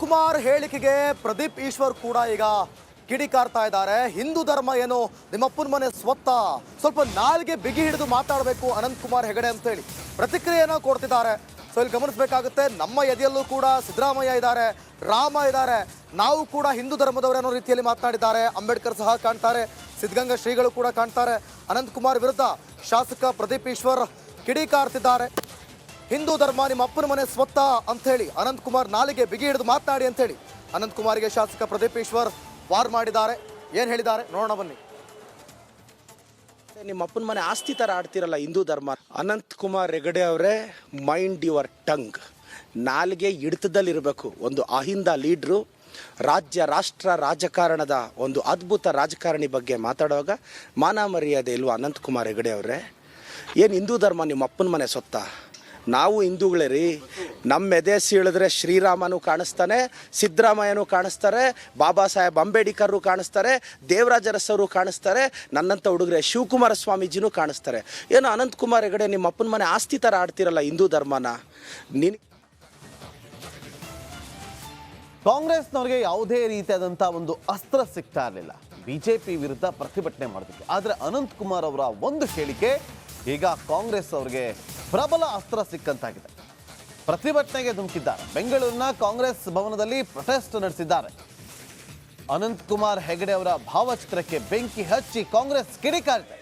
ಅನಂತಕುಮಾರ್ ಹೇಳಿಕೆಗೆ ಪ್ರದೀಪ್ ಈಶ್ವರ್ ಕೂಡ ಈಗ ಕಿಡಿಕಾರ್ತಾ ಇದ್ದಾರೆ. ಹಿಂದೂ ಧರ್ಮ ಏನು ನಿಮ್ಮಪ್ಪನ ಮನೆ ಸ್ವತ್ತ, ಸ್ವಲ್ಪ ನಾಲ್ಗೆ ಬಿಗಿ ಹಿಡಿದು ಮಾತಾಡಬೇಕು ಅನಂತಕುಮಾರ್ ಹೆಗಡೆ ಅಂತೇಳಿ ಪ್ರತಿಕ್ರಿಯೆಯನ್ನು ಕೊಡ್ತಿದ್ದಾರೆ. ಸೊ ಇಲ್ಲಿ ಗಮನಿಸಬೇಕಾಗುತ್ತೆ, ನಮ್ಮ ಎದೆಯಲ್ಲೂ ಕೂಡ ಸಿದ್ದರಾಮಯ್ಯ ಇದ್ದಾರೆ, ರಾಮ ಇದ್ದಾರೆ, ನಾವು ಕೂಡ ಹಿಂದೂ ಧರ್ಮದವರು ಅನ್ನೋ ರೀತಿಯಲ್ಲಿ ಮಾತನಾಡಿದ್ದಾರೆ. ಅಂಬೇಡ್ಕರ್ ಸಹ ಕಾಣ್ತಾರೆ, ಸಿದ್ಧಗಂಗಾ ಶ್ರೀಗಳು ಕೂಡ ಕಾಣ್ತಾರೆ. ಅನಂತಕುಮಾರ್ ವಿರುದ್ಧ ಶಾಸಕ ಪ್ರದೀಪ್ ಈಶ್ವರ್ ಕಿಡಿಕಾರ್ತಿದ್ದಾರೆ. ಹಿಂದೂ ಧರ್ಮ ನಿಮ್ಮ ಅಪ್ಪನ ಮನೆ ಸ್ವತ್ತ ಅಂಥೇಳಿ ಅನಂತಕುಮಾರ್ ನಾಲಿಗೆ ಬಿಗಿ ಹಿಡಿದು ಮಾತನಾಡಿ ಅಂತೇಳಿ ಅನಂತಕುಮಾರ್ಗೆ ಶಾಸಕ ಪ್ರದೀಪ್ ಈಶ್ವರ್ ವಾರ್ ಮಾಡಿದ್ದಾರೆ. ಏನು ಹೇಳಿದ್ದಾರೆ ನೋಡೋಣ ಬನ್ನಿ. ನಿಮ್ಮ ಅಪ್ಪನ ಮನೆ ಆಸ್ತಿ ಥರ ಆಡ್ತಿರಲ್ಲ ಹಿಂದೂ ಧರ್ಮ. ಅನಂತಕುಮಾರ್ ಹೆಗಡೆ ಅವರೇ, ಮೈಂಡ್ ಯುವರ್ ಟಂಗ್. ನಾಲಿಗೆ ಹಿಡಿತದಲ್ಲಿರಬೇಕು. ಒಂದು ಅಹಿಂದ ಲೀಡ್ರು, ರಾಜ್ಯ ರಾಷ್ಟ್ರ ರಾಜಕಾರಣದ ಒಂದು ಅದ್ಭುತ ರಾಜಕಾರಣಿ ಬಗ್ಗೆ ಮಾತಾಡುವಾಗ ಮಾನ ಮರ್ಯಾದೆ ಇಲ್ವಾ ಅನಂತಕುಮಾರ್ ಹೆಗಡೆ ಅವರೇ? ಏನು ಹಿಂದೂ ಧರ್ಮ ನಿಮ್ಮ ಅಪ್ಪನ ಮನೆ ಸ್ವತ್ತ? ನಾವು ಹಿಂದೂಗಳೇ ರೀ. ನಮ್ಮ ಎದೆ ಸೀಳಿದ್ರೆ ಶ್ರೀರಾಮನೂ ಕಾಣಿಸ್ತಾನೆ, ಸಿದ್ದರಾಮಯ್ಯನೂ ಕಾಣಿಸ್ತಾರೆ, ಬಾಬಾ ಸಾಹೇಬ್ ಅಂಬೇಡ್ಕರ್ ಕಾಣಿಸ್ತಾರೆ, ದೇವರಾಜ ಅರಸರು ಕಾಣಿಸ್ತಾರೆ, ನನ್ನಂಥ ಹುಡುಗರೆ ಶಿವಕುಮಾರ ಸ್ವಾಮೀಜಿನೂ ಕಾಣಿಸ್ತಾರೆ. ಏನು ಅನಂತಕುಮಾರ್ ಹೆಗಡೆ ನಿಮ್ಮ ಅಪ್ಪನ ಮನೆ ಆಸ್ತಿ ಥರ ಆಡ್ತಿರಲ್ಲ ಹಿಂದೂ ಧರ್ಮನ? ನೀನು ಕಾಂಗ್ರೆಸ್ನವ್ರಿಗೆ ಯಾವುದೇ ರೀತಿಯಾದಂಥ ಒಂದು ಅಸ್ತ್ರ ಸಿಗ್ತಾ ಇರಲಿಲ್ಲ ಬಿಜೆಪಿ ವಿರುದ್ಧ ಪ್ರತಿಭಟನೆ ಮಾಡೋದಕ್ಕೆ. ಆದರೆ ಅನಂತಕುಮಾರ್ ಅವರ ಒಂದು ಹೇಳಿಕೆ ಈಗ ಕಾಂಗ್ರೆಸ್ ಅವರಿಗೆ ಪ್ರಬಲ ಅಸ್ತ್ರ ಸಿಕ್ಕಂತಾಗಿದೆ. ಪ್ರತಿಭಟನೆಗೆ ಧುಮುಕಿದ್ದಾರೆ. ಬೆಂಗಳೂರಿನ ಕಾಂಗ್ರೆಸ್ ಭವನದಲ್ಲಿ ಪ್ರೊಟೆಸ್ಟ್ ನಡೆಸಿದ್ದಾರೆ. ಅನಂತಕುಮಾರ್ ಹೆಗಡೆ ಅವರ ಭಾವಚಿತ್ರಕ್ಕೆ ಬೆಂಕಿ ಹಚ್ಚಿ ಕಾಂಗ್ರೆಸ್ ಕಿಡಿಕಾರಿದೆ.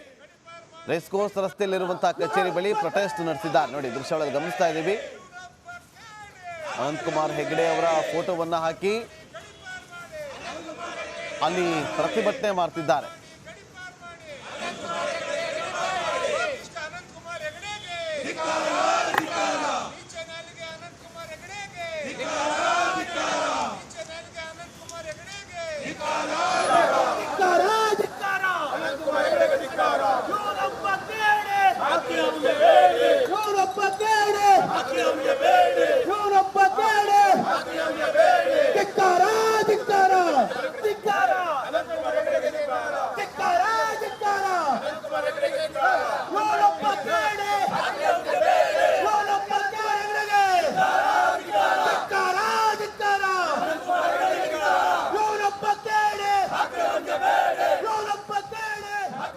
ರೇಸ್ ಕೋರ್ಸ್ ರಸ್ತೆಯಲ್ಲಿರುವಂತಹ ಕಚೇರಿ ಬಳಿ ಪ್ರೊಟೆಸ್ಟ್ ನಡೆಸಿದ್ದಾರೆ. ನೋಡಿ, ದೃಶ್ಯಗಳಲ್ಲಿ ಗಮನಿಸ್ತಾ ಇದ್ದೀವಿ. ಅನಂತಕುಮಾರ್ ಹೆಗಡೆ ಅವರ ಫೋಟೋವನ್ನ ಹಾಕಿ ಅಲ್ಲಿ ಪ್ರತಿಭಟನೆ ಮಾಡ್ತಿದ್ದಾರೆ.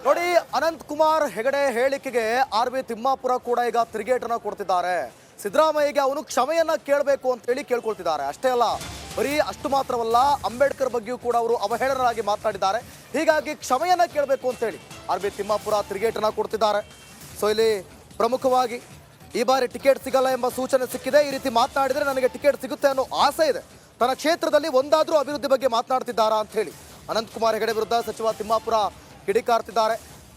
ನೋಡಿ, ಅನಂತಕುಮಾರ್ ಹೆಗಡೆ ಹೇಳಿಕೆಗೆ ಆರ್.ಬಿ. ತಿಮ್ಮಾಪುರ ಕೂಡ ಈಗ ತಿರುಗೇಟನ್ನ ಕೊಡ್ತಿದ್ದಾರೆ. ಸಿದ್ದರಾಮಯ್ಯಗೆ ಅವನು ಕ್ಷಮೆಯನ್ನ ಕೇಳಬೇಕು ಅಂತ ಹೇಳಿ ಕೇಳ್ಕೊಳ್ತಿದ್ದಾರೆ. ಅಷ್ಟೇ ಅಲ್ಲ, ಬರೀ ಅಷ್ಟು ಮಾತ್ರವಲ್ಲ, ಅಂಬೇಡ್ಕರ್ ಬಗ್ಗೆಯೂ ಕೂಡ ಅವರು ಅವಹೇಳನರಾಗಿ ಮಾತನಾಡಿದ್ದಾರೆ. ಹೀಗಾಗಿ ಕ್ಷಮೆಯನ್ನ ಕೇಳಬೇಕು ಅಂತೇಳಿ ಆರ್.ಬಿ. ತಿಮ್ಮಾಪುರ ತಿರುಗೇಟನ್ನ ಕೊಡ್ತಿದ್ದಾರೆ. ಸೊ ಇಲ್ಲಿ ಪ್ರಮುಖವಾಗಿ ಈ ಬಾರಿ ಟಿಕೆಟ್ ಸಿಗಲ್ಲ ಎಂಬ ಸೂಚನೆ ಸಿಕ್ಕಿದೆ. ಈ ರೀತಿ ಮಾತನಾಡಿದರೆ ನನಗೆ ಟಿಕೆಟ್ ಸಿಗುತ್ತೆ ಅನ್ನೋ ಆಸೆ ಇದೆ. ತನ್ನ ಕ್ಷೇತ್ರದಲ್ಲಿ ಒಂದಾದ್ರೂ ಅಭಿವೃದ್ಧಿ ಬಗ್ಗೆ ಮಾತನಾಡ್ತಿದ್ದಾರಾ ಅಂತ ಹೇಳಿ ಅನಂತಕುಮಾರ್ ಹೆಗಡೆ ವಿರುದ್ಧ ಸಚಿವ ತಿಮ್ಮಾಪುರ ಕಿಡಿಕಾರ್ತಿದ್ದಾರೆ.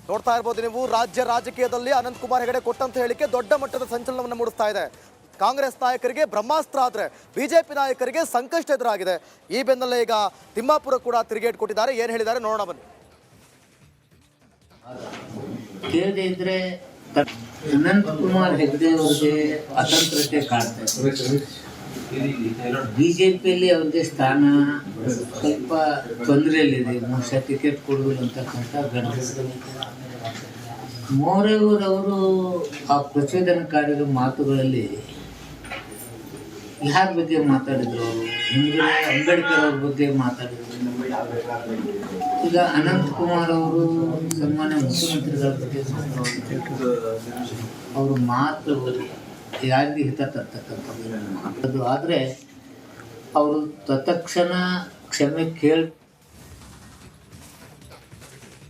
ನೋಡ್ತಾ ಇರ್ಬೋದು ನೀವು, ರಾಜ್ಯ ರಾಜಕೀಯದಲ್ಲಿ ಅನಂತಕುಮಾರ್ ಹೆಗಡೆ ಕೊಟ್ಟಂತ ಹೇಳಿಕೆ ದೊಡ್ಡ ಮಟ್ಟದ ಸಂಚಲನವನ್ನು ಮೂಡಿಸ್ತಾ ಇದೆ. ಕಾಂಗ್ರೆಸ್ ನಾಯಕರಿಗೆ ಬ್ರಹ್ಮಾಸ್ತ್ರ ಆದರೆ ಬಿಜೆಪಿ ನಾಯಕರಿಗೆ ಸಂಕಷ್ಟ ಎದುರಾಗಿದೆ. ಈ ಬೆನ್ನಲ್ಲೇ ಈಗ ತಿಮ್ಮಾಪುರ ಕೂಡ ತಿರುಗೇಟ್ ಕೊಟ್ಟಿದ್ದಾರೆ. ಏನು ಹೇಳಿದ್ದಾರೆ ನೋಡೋಣ ಬನ್ನಿ. ಕೇಳದೆ ಇದ್ರೆ ಅನಂತಕುಮಾರ್ ಹೆಗಡೆ ಅವರಿಗೆ ಅತಂತ್ರತೆ ಕಾಡ್ತಾರೆ. ಬಿಜೆಪಿಯಲ್ಲಿ ಅವ್ರಿಗೆ ಸ್ಥಾನ ಸ್ವಲ್ಪ ತೊಂದರೆಯಲ್ಲಿದೆ. ಬಹುಶಃ ಟಿಕೆಟ್ ಕೊಡುವುದು ಅಂತಕ್ಕಂಥ ಗಂಡಸರು. ಮೋರೆಯೂರ್ ಅವರು ಆ ಪ್ರಚೋದನಕಾರಿ ಮಾತುಗಳಲ್ಲಿ ಯಾರ ಬಗ್ಗೆ ಮಾತಾಡಿದ್ರು? ಹಿಂದೆ ಅಂಬೇಡ್ಕರ್ ಅವ್ರ ಬಗ್ಗೆ ಮಾತಾಡಿದ್ರು. ಈಗ ಅನಂತಕುಮಾರ್ ಅವರು ಸನ್ಮಾನ್ಯ ಮುಖ್ಯಮಂತ್ರಿಗಳ ಬಗ್ಗೆ ಅವರು ಮಾತು ಯಾರಿಗೆ ಹಿತ ತರ್ತಕ್ಕಂಥದ್ದು. ಆದರೆ ಅವರು ತತ್ಕ್ಷಣ ಕ್ಷಮೆ ಕೇಳಿ.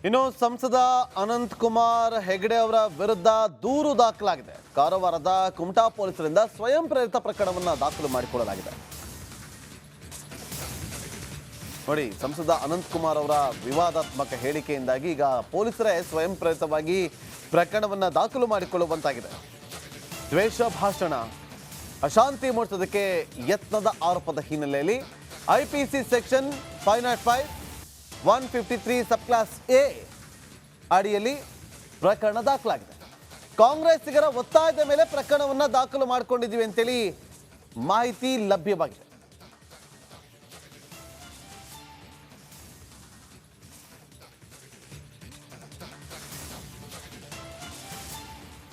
ಇನ್ನು ಸಂಸದ ಅನಂತಕುಮಾರ್ ಹೆಗಡೆ ಅವರ ವಿರುದ್ಧ ದೂರು ದಾಖಲಾಗಿದೆ. ಕಾರವಾರದ ಕುಮಟಾ ಪೊಲೀಸರಿಂದ ಸ್ವಯಂ ಪ್ರೇರಿತ ಪ್ರಕರಣವನ್ನು ದಾಖಲು ಮಾಡಿಕೊಳ್ಳಲಾಗಿದೆ. ನೋಡಿ, ಸಂಸದ ಅನಂತಕುಮಾರ್ ಅವರ ವಿವಾದಾತ್ಮಕ ಹೇಳಿಕೆಯಿಂದಾಗಿ ಈಗ ಪೊಲೀಸರೇ ಸ್ವಯಂ ಪ್ರೇರಿತವಾಗಿ ಪ್ರಕರಣವನ್ನು ದಾಖಲು ಮಾಡಿಕೊಳ್ಳುವಂತಾಗಿದೆ. ದ್ವೇಷ ಭಾಷಣ, ಅಶಾಂತಿ ಮೂಡಿಸೋದಕ್ಕೆ ಯತ್ನದ ಆರೋಪದ ಹಿನ್ನೆಲೆಯಲ್ಲಿ IPC section 505, 153 sub class A ಅಡಿಯಲ್ಲಿ ಪ್ರಕರಣ ದಾಖಲಾಗಿದೆ. ಕಾಂಗ್ರೆಸ್ಸಿಗರ ಒತ್ತಾಯದ ಮೇಲೆ ಪ್ರಕರಣವನ್ನು ದಾಖಲು ಮಾಡಿಕೊಂಡಿದ್ದೀವಿ ಅಂತೇಳಿ ಮಾಹಿತಿ ಲಭ್ಯವಾಗಿದೆ.